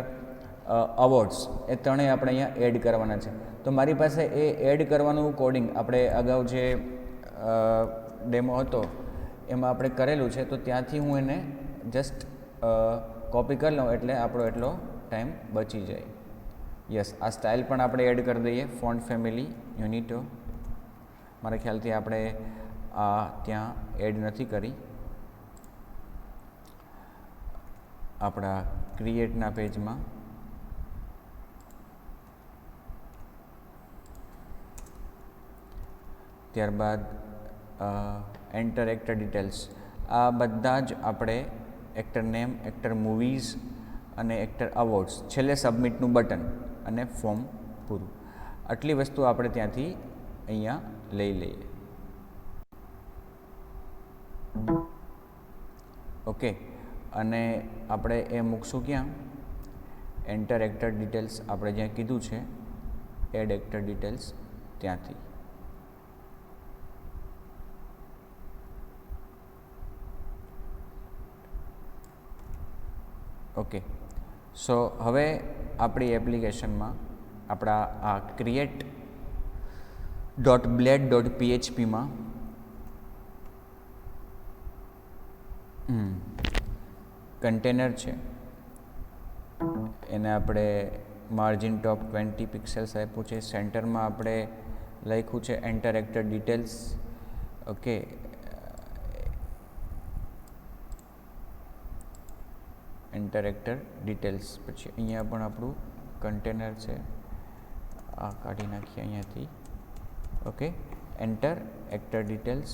અવોર્ડ્સ એ ત્રણેય આપણે અહીંયા એડ કરવાના છે. તો મારી પાસે એ એડ કરવાનું કોડિંગ આપણે અગાઉ જે ડેમો હતો એમાં આપણે કરેલું છે, તો ત્યાંથી હું એને જસ્ટ કોપી કરી લઉં એટલે આપણો એટલો ટાઈમ બચી જાય. યસ, આ સ્ટાઇલ પણ આપણે એડ કરી દઈએ, ફોન્ટ ફેમિલી યુનિટો. મારા ખ્યાલથી આપણે આ ત્યાં એડ નથી કરી આપણા ક્રિએટના પેજમાં. ત્યારબાદ એન્ટર એક્ટર ડિટેલ્સ, આ બધા જ આપણે એક્ટર નેમ, એક્ટર મૂવીઝ અને એક્ટર અવોર્ડ્સ, છેલ્લે સબમિટનું બટન અને ફોર્મ પૂરું, આટલી વસ્તુ આપણે ત્યાંથી અહીંયા લઈ લઈએ. ઓકે, અને આપણે એ મૂકશું ક્યાં? એન્ટર એક્ટર ડિટેલ્સ, આપણે જ્યાં કીધું છે એડ એક્ટર ડિટેલ્સ ત્યાંથી. ઓકે, સો હવે આપણી એપ્લિકેશનમાં આપણા આ create.blade.phpમાં કન્ટેનર છે, એને આપણે માર્જિન ટોપ 20 પિક્સેલ્સ આપ્યું છે. સેન્ટરમાં આપણે લખ્યું છે enter actor details. Okay, enter actor details, પછી અહીંયા પણ આપણું કન્ટેનર છે, આ કાઢી નાખીએ અહીંયાથી. Okay, enter actor details.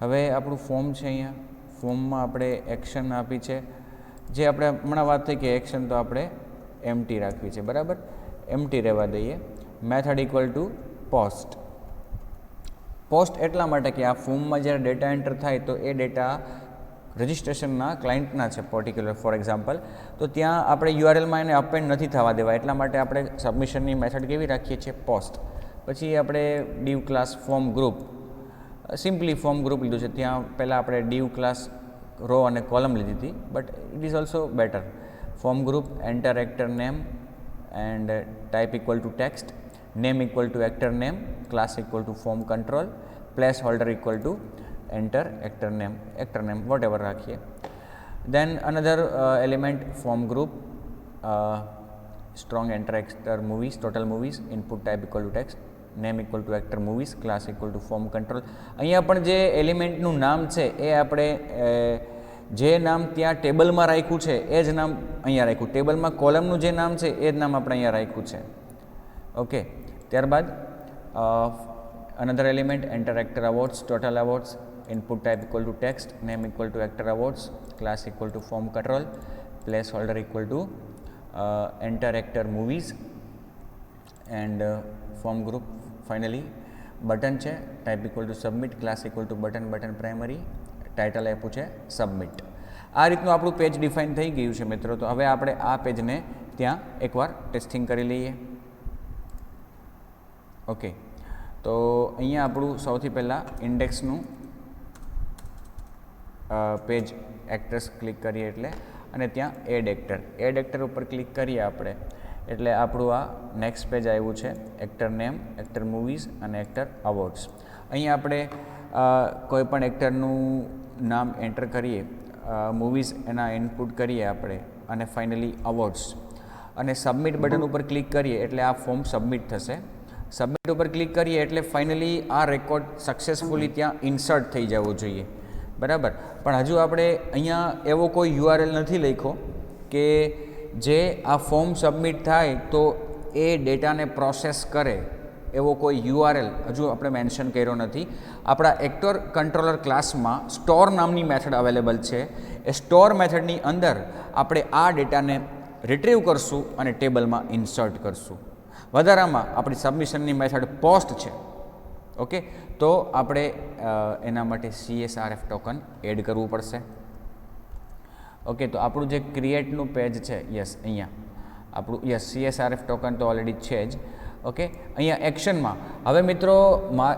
હવે આપણું ફોર્મ છે, અહીંયા ફોર્મમાં આપણે એક્શન આપી છે, જે આપણે હમણાં વાત થઈ કે એક્શન તો આપણે એમ્પ્ટી રાખવી છે. બરાબર, એમ્પ્ટી રહેવા દઈએ. Method equal to post. Post એટલા માટે કે આ ફોર્મમાં જ્યારે ડેટા એન્ટર થાય તો એ ડેટા રજિસ્ટ્રેશનના ક્લાયન્ટના છે પર્ટિક્યુલર, ફોર એક્ઝામ્પલ, તો ત્યાં આપણે URLમાં એને અપેન્ડ નથી થવા દેવા, એટલા માટે આપણે સબમિશનની મેથડ કેવી રાખીએ છીએ? પોસ્ટ. પછી આપણે div class form group, simply form group લીધું છે. ત્યાં પહેલાં આપણે div ક્લાસ રો અને કોલમ લીધી હતી, but it is also better. Form group, enter actor name and type equal to text, name equal to actor name, class equal to form control, placeholder equal to enter actor name whatever રાખીએ. Then another element form group, strong enter actor movies, total movies, input type equal to text, name equal to actor movies, class equal to form control. અહીંયા પણ જે એલિમેન્ટનું નામ છે એ આપણે જે નામ ત્યાં ટેબલમાં રાખ્યું છે એ જ નામ અહીંયા રાખ્યું, ટેબલમાં કોલમનું જે નામ છે એ જ નામ આપણે અહીંયા રાખ્યું છે. ઓકે, ત્યારબાદ another element enter actor awards, total awards, input type equal to text, name equal to actor awards, class equal to form control, placeholder equal to enter actor movies and form group. Finally button છે, type equal to submit, class equal to button, button primary, title આપ્યું છે submit. આ રીતનું આપણું page define થઈ ગયું છે મિત્રો. તો હવે આપણે આ પેજને ત્યાં એકવાર ટેસ્ટિંગ કરી લઈએ. ઓકે, તો અહીંયા આપણું સૌથી પહેલાં ઇન્ડેક્સનું પેજ એક્ટર્સ ક્લિક કરીએ એટલે, અને ત્યાં એડ એક્ટર ઉપર ક્લિક કરીએ આપણે એટલે આપણું આ નેક્સ્ટ પેજ આવ્યું છે, એક્ટર નેમ, એક્ટર મૂવીઝ અને એક્ટર અવોર્ડ્સ. અહીંયા આપણે કોઈ પણ એક્ટરનું નામ એન્ટર કરીએ, મૂવીઝ એના ઇનપુટ કરીએ આપણે, અને ફાઇનલી અવોર્ડ્સ, અને સબમિટ બટન ઉપર ક્લિક કરીએ એટલે આ ફોર્મ સબમિટ થશે. સબમિટ ઉપર ક્લિક કરીએ એટલે ફાઇનલી આ રેકોર્ડ સક્સેસફુલી ત્યાં ઇન્સર્ટ થઈ જવું જોઈએ, બરાબર. પણ હજુ આપણે અહીંયા એવો કોઈ યુઆરએલ નથી લખ્યો કે જે આ ફોર્મ સબમિટ થાય તો એ ડેટાને પ્રોસેસ કરે, એવો કોઈ યુઆરએલ હજુ આપણે મેન્શન કર્યો નથી. આપણા એક્ટર કંટ્રોલર ક્લાસમાં સ્ટોર નામની મેથડ અવેલેબલ છે. એ સ્ટોર મેથડની અંદર આપણે આ ડેટાને રિટ્રીવ કરશું અને ટેબલમાં ઇન્સર્ટ કરશું. વધારામાં આપણી સબમિશનની મેથડ પોસ્ટ છે. ઓકે, તો આપણે એના માટે CSRF ટોકન એડ કરવું પડશે. ઓકે, તો આપણું જે ક્રિએટનું પેજ છે, યસ અહીંયા આપણું CSRF ટોકન તો ઓલરેડી છે જ. ઓકે, અહીંયા એક્શનમાં હવે મિત્રો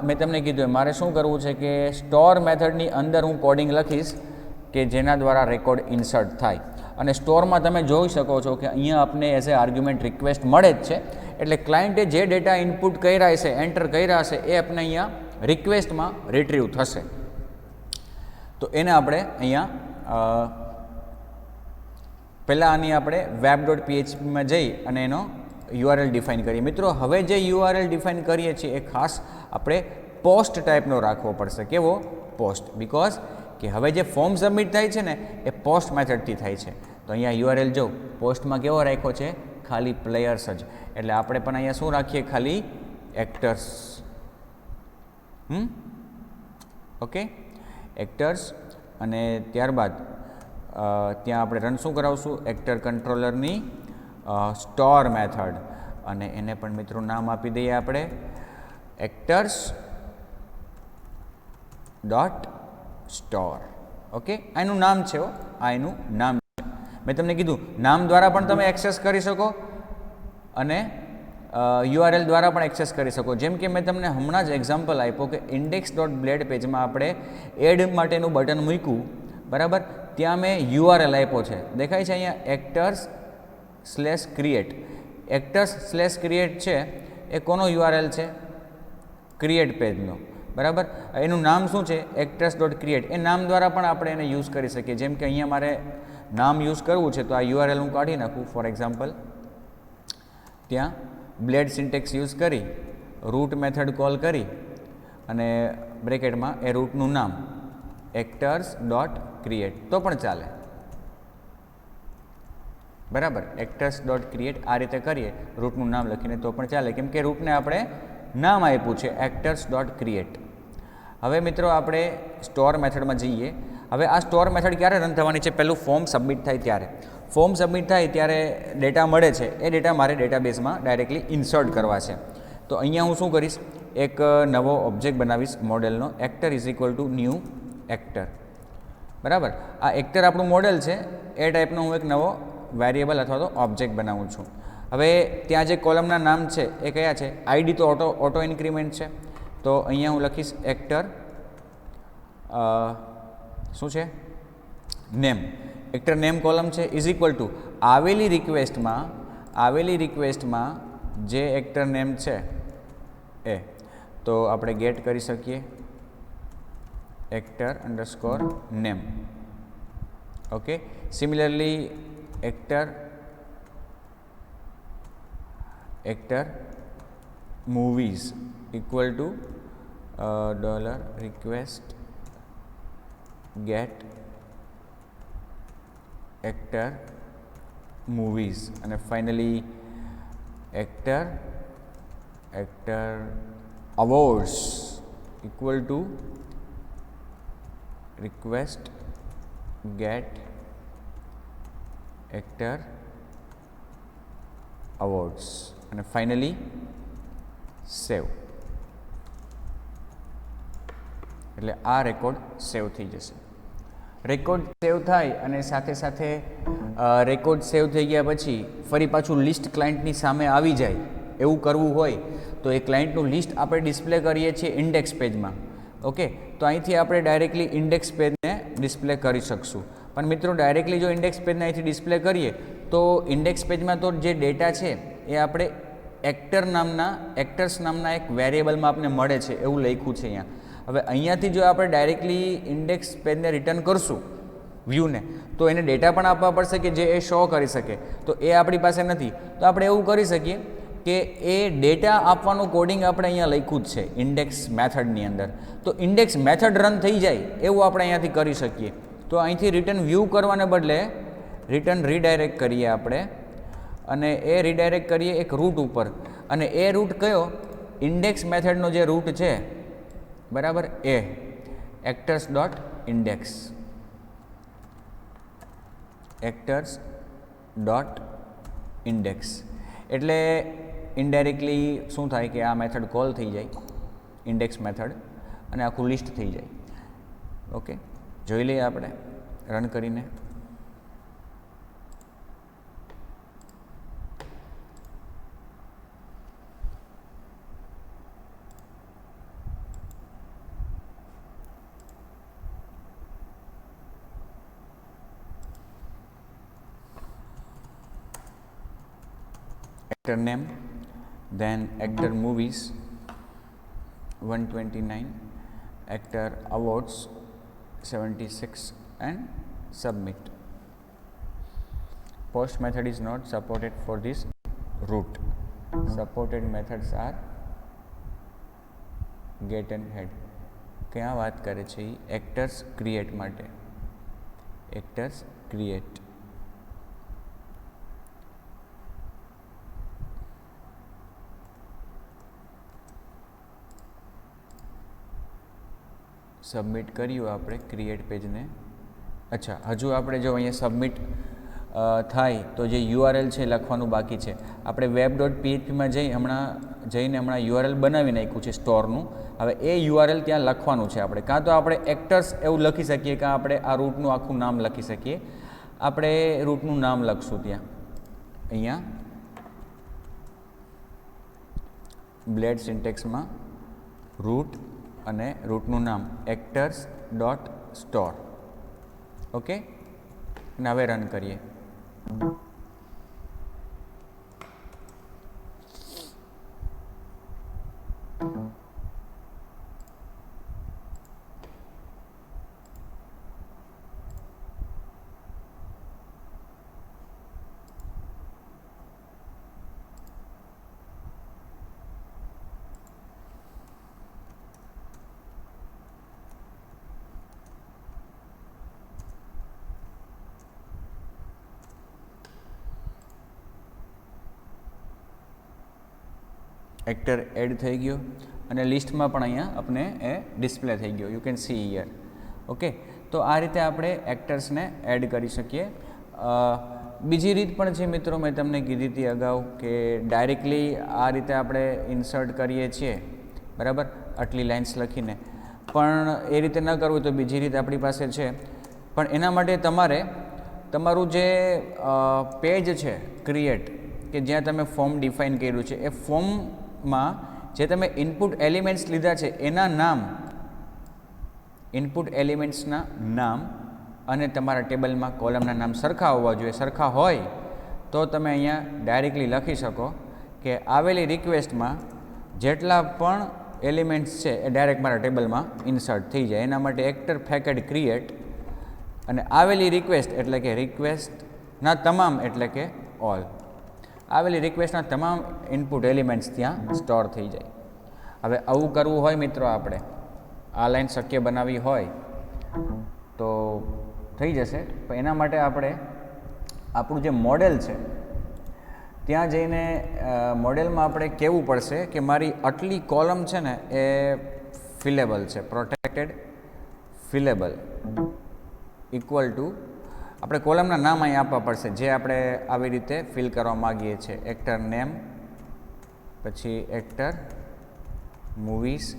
મેં તમને કીધું મારે શું કરવું છે કે સ્ટોર મેથડની અંદર હું કોડિંગ લખીશ કે જેના દ્વારા રેકોર્ડ ઇન્સર્ટ થાય. અને સ્ટોરમાં તમે જોઈ શકો છો કે અહીંયા આપને એઝ એ આર્ગ્યુમેન્ટ રિક્વેસ્ટ મળે જ છે. એટલે ક્લાયન્ટે જે ડેટા ઇનપુટ કર્યા છે, એન્ટર કર્યા છે, એ આપણે અહીંયા રિક્વેસ્ટમાં રિટ્રીવ થશે. તો એને આપણે અહીંયા પહેલાં આની આપણે web.phpમાં જઈ અને એનો યુઆરએલ ડિફાઇન કરીએ. મિત્રો હવે જે યુઆરએલ ડિફાઇન કરીએ છીએ એ ખાસ આપણે પોસ્ટ ટાઈપનો રાખવો પડશે. કેવો? પોસ્ટ. બિકોઝ કે હવે જે ફોર્મ સબમિટ થાય છે ને એ પોસ્ટ મેથડથી થાય છે. તો અહીંયા યુઆરએલ જો પોસ્ટમાં કેવો રાખ્યો છે? ખાલી પ્લેયર્સ જ. એટલે આપણે પણ અહીંયા શું રાખીએ? ખાલી એક્ટર્સ. Okay, actors. અને ત્યારબાદ ત્યાં આપણે રન શું કરાવશું? એક્ટર કંટ્રોલરની સ્ટોર મેથડ, અને એને પણ મિત્રો નામ આપી દઈએ આપણે એક્ટર્સ ડોટ સ્ટોર. ઓકે, આ એનું નામ છે. આ એનું નામ છે. મેં તમને કીધું નામ દ્વારા પણ તમે એક્સેસ કરી શકો અને યુઆરએલ દ્વારા પણ એક્સેસ કરી શકો. જેમ કે મેં તમને હમણાં જ એક્ઝામ્પલ આપ્યો કે index.bled પેજમાં આપણે એડ માટેનું બટન મૂક્યું, બરાબર. ત્યાં મેં યુઆરએલ આપ્યો છે, દેખાય છે અહીંયા actors/create. actors/create છે એ કોનો યુઆરએલ છે? ક્રિએટ પેજનો, બરાબર. એનું નામ શું છે? actors.create. એ નામ દ્વારા પણ આપણે એને યુઝ કરી શકીએ. જેમ કે અહીંયા મારે નામ યુઝ કરવું છે તો આ યુઆરએલ હું કાઢી નાખું. ફોર એક્ઝામ્પલ ત્યાં બ્લેડ સિન્ટેક્સ યુઝ કરી રૂટ મેથડ કોલ કરી અને બ્રેકેટમાં એ રૂટનું નામ actors.create તો પણ ચાલે, બરાબર. actors.create આ રીતે કરીએ રૂટનું નામ લખીને તો પણ ચાલે, કેમ કે રૂટને આપણે નામ આપ્યું છે actors.create. હવે મિત્રો આપણે સ્ટોર મેથડમાં જઈએ. હવે આ સ્ટોર મેથડ ક્યારે રન થવાની છે? પહેલું ફોર્મ સબમિટ થાય ત્યારે. ફોર્મ સબમિટ થાય ત્યારે ડેટા મળે છે, એ ડેટા મારે ડેટાબેઝમાં ડાયરેક્ટલી ઇન્સર્ટ કરવા છે. તો અહીંયા હું શું કરીશ? એક નવો ઓબ્જેક્ટ બનાવીશ મોડેલનો, એક્ટર =new એક્ટર, બરાબર. આ એક્ટર આપણું મોડેલ છે, એ ટાઈપનો હું એક નવો વેરિયેબલ અથવા તો ઓબ્જેક્ટ બનાવું છું. હવે ત્યાં જે કોલમના નામ છે એ કયા છે? આઈડી તો ઓટો ઇન્ક્રીમેન્ટ છે, તો અહીંયા હું લખીશ એક્ટર શું છે? નેમ. એક્ટર નેમ કોલમ છે આવેલી રિક્વેસ્ટમાં જે એક્ટર નેમ છે એ તો આપણે ગેટ કરી શકીએ actor_name. Okay, similarly actor movies $request get actor movies, અને finally actor awards request get actor awards, અને ફાઇનલી સેવ. એટલે આ રેકોર્ડ સેવ થઈ જશે. રેકોર્ડ સેવ થાય અને સાથે સાથે રેકોર્ડ સેવ થઈ ગયા પછી ફરી પાછું લિસ્ટ ક્લાયન્ટની સામે આવી જાય એવું કરવું હોય તો એ ક્લાયન્ટનું લિસ્ટ આપણે ડિસ્પ્લે કરીએ છીએ ઇન્ડેક્સ પેજમાં. ઓકે, તો અહીંથી આપણે ડાયરેક્ટલી ઇન્ડેક્સ પેજને ડિસ્પ્લે કરી શકશું. પણ મિત્રો ડાયરેક્ટલી જો ઇન્ડેક્સ પેજને અહીંથી ડિસ્પ્લે કરીએ તો ઇન્ડેક્સ પેજમાં તો જે ડેટા છે એ આપણે એક્ટર્સ નામના એક વેરિયેબલમાં આપણે મળે છે એવું લખ્યું છે અહીંયા. હવે અહીંયાથી જો આપણે ડાયરેક્ટલી ઇન્ડેક્સ પેજને રિટર્ન કરશું વ્યૂને, તો એને ડેટા પણ આપવા પડશે કે જે એ શો કરી શકે. તો એ આપણી પાસે નથી. તો આપણે એવું કરી શકીએ કે એ ડેટા આપવાનું કોડિંગ આપણે અહીંયા લખ્યું જ છે ઇન્ડેક્સ મેથડની અંદર. તો ઇન્ડેક્સ મેથડ રન થઈ જાય એવું આપણે અહીંયાથી કરી શકીએ. તો અહીંથી રિટર્ન વ્યૂ કરવાને બદલે રિટર્ન રીડાયરેક્ટ કરીએ આપણે, અને એ રીડાયરેક્ટ કરીએ એક રૂટ ઉપર. અને એ રૂટ કયો? ઇન્ડેક્સ મેથડનો જે રૂટ છે, બરાબર, એ actors dot index, actors dot index. એટલે ઇનડાયરેક્ટલી શું થાય કે આ મેથડ કોલ થઈ જાય, ઇન્ડેક્સ મેથડ, અને આખું લિસ્ટ થઈ જાય. ઓકે, જોઈ લઈએ આપણે રન કરીને. Actor name, then actor movies 129, actor awards 76, and submit. Post method is not supported for this route. Supported methods are get and head. ક્યાં વાત કરે છે એ? એક્ટર્સ ક્રિએટ માટે. Actors create. સબમિટ કર્યું આપણે ક્રિએટ પેજને. અચ્છા, હજુ આપણે જો અહીંયા સબમિટ થાય તો જે યુઆરએલ છે લખવાનું બાકી છે. આપણે વેબ ડોટ પીએચપીમાં જઈને યુઆરએલ બનાવી નાખ્યું છે સ્ટોરનું. હવે એ યુઆરએલ ત્યાં લખવાનું છે આપણે. કાં તો આપણે એક્ટર્સ એવું લખી શકીએ, કાં આપણે આ રૂટનું આખું નામ લખી શકીએ. આપણે રૂટનું નામ લખશું ત્યાં. અહીંયા બ્લેડ સિન્ટેક્સમાં રૂટ અને રૂટનું નામ એક્ટર્સ ડોટ સ્ટોર. ઓકે, અને હવે રન કરીએ. એક્ટર એડ થઈ ગયો અને લિસ્ટમાં પણ અહીંયા આપણે એ ડિસ્પ્લે થઈ ગયો. You can see here. Okay, તો આ રીતે આપણે એક્ટર્સને એડ કરી શકીએ. બીજી રીત પણ છે મિત્રો, મેં તમને કીધી હતી અગાઉ કે ડાયરેક્ટલી આ રીતે આપણે ઇન્સર્ટ કરીએ છીએ, બરાબર, આટલી લાઇન્સ લખીને. પણ એ રીતે ન કરવું તો બીજી રીત આપણી પાસે છે. પણ એના માટે તમારે તમારું જે પેજ છે ક્રિએટ, કે જ્યાં તમે ફોર્મ ડિફાઇન કર્યું છે, એ ફોર્મમાં જે તમે ઇનપુટ એલિમેન્ટ્સ લીધા છે એના નામ, ઇનપુટ એલિમેન્ટ્સના નામ અને તમારા ટેબલમાં કોલમના નામ સરખા હોવા જોઈએ. સરખા હોય તો તમે અહીંયા ડાયરેક્ટલી લખી શકો કે આવેલી રિક્વેસ્ટમાં જેટલા પણ એલિમેન્ટ્સ છે એ ડાયરેક્ટ મારા ટેબલમાં ઇન્સર્ટ થઈ જાય. એના માટે એક્ટર ફેકેડ ક્રિએટ અને આવેલી રિક્વેસ્ટ એટલે કે રિક્વેસ્ટના તમામ એટલે કે ઓલ, આવેલી રિક્વેસ્ટના તમામ ઇનપુટ એલિમેન્ટ્સ ત્યાં સ્ટોર થઈ જાય. હવે આવું કરવું હોય મિત્રો, આપણે આ લાઈન શક્ય બનાવવી હોય તો થઈ જશે. પણ એના માટે આપણે આપણું જે મોડેલ છે ત્યાં જઈને મોડેલમાં આપણે કહેવું પડશે કે મારી આટલી કોલમ છે ને એ ફિલેબલ છે, પ્રોટેક્ટેડ ફિલેબલ ઇક્વલ ટુ આપણે કોલમના નામ અહીં આપવા પડશે જે આપણે આવી રીતે ફિલ કરવા માગીએ છીએ. એક્ટર નેમ, પછી એક્ટર મૂવીઝ,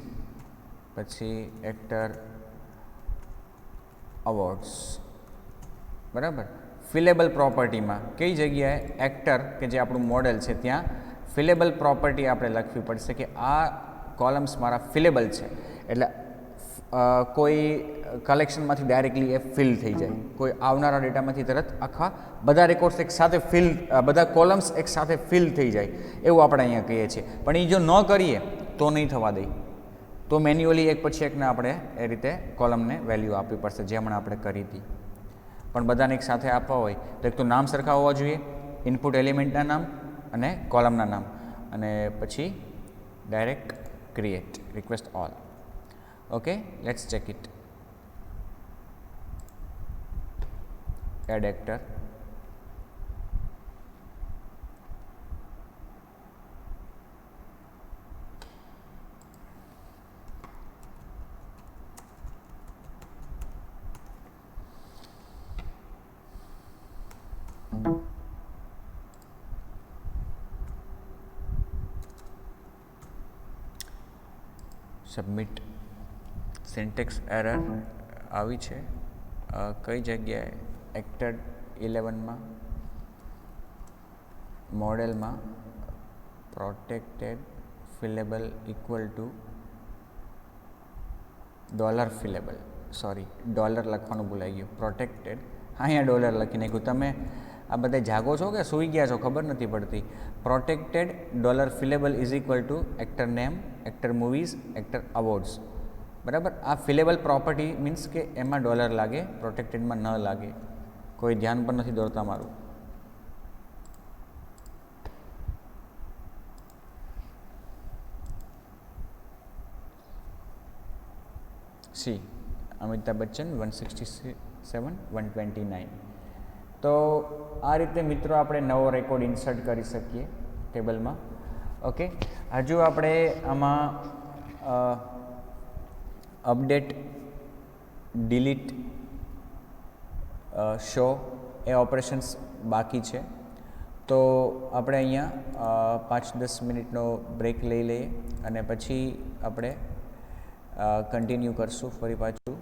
પછી એક્ટર અવોર્ડ્સ, બરાબર. ફિલેબલ પ્રોપર્ટીમાં કઈ જગ્યાએ એક્ટર કે જે આપણું મોડેલ છે ત્યાં ફિલેબલ પ્રોપર્ટી આપણે લખવી પડશે કે આ કોલમ્સ મારા ફિલેબલ છે, એટલે કોઈ કલેક્શનમાંથી ડાયરેક્ટલી એ ફિલ થઈ જાય, કોઈ આવનારા ડેટામાંથી તરત આખા બધા રેકોર્ડ્સ એક સાથે બધા કોલમ્સ એક સાથે ફિલ થઈ જાય એવું આપણે અહીંયા કહીએ છીએ. પણ એ જો ન કરીએ તો નહીં થવા દઈએ, તો મેન્યુઅલી એક પછી એકને આપણે એ રીતે કોલમને વેલ્યુ આપવી પડશે, જે હમણાં આપણે કરી હતી. પણ બધાને એક સાથે આપવા હોય તો એક તો નામ સરખા હોવા જોઈએ, ઇનપુટ એલિમેન્ટના નામ અને કોલમના નામ, અને પછી direct create request all. Okay, let's check it. Add actor, submit. Syntax error આવી છે કઈ જગ્યાએ? એક્ટર 11માં મોડેલમાં protected fillable equal to dollar fillable, sorry dollar લખવાનું ભૂલાઈ ગયું, પ્રોટેક્ટેડ અહીંયા ડોલર લખી નાખ્યું. તમે આ બધા જાગો છો કે સૂઈ ગયા છો ખબર નથી પડતી. Protected dollar fillable is equal to actor name, actor movies, actor awards. બરાબર, આ ફિલેબલ પ્રોપર્ટી મીન્સ કે એમાં ડોલર લાગે, પ્રોટેક્ટેડમાં ન લાગે. કોઈ ધ્યાન પણ નથી દોરતા મારું. સી અમિતાભ બચ્ચન 167 129. તો આ રીતે મિત્રો આપણે નવો રેકોર્ડ ઇન્સર્ટ કરી શકીએ ટેબલમાં. ઓકે, હજુ આપણે આમાં અપડેટ, ડિલીટ, શો એ ઓપરેશન્સ બાકી છે. તો આપણે અહીંયા 5-10 મિનિટનો બ્રેક લઈ લઈએ અને પછી આપણે કન્ટિન્યુ કરશું ફરી પાછું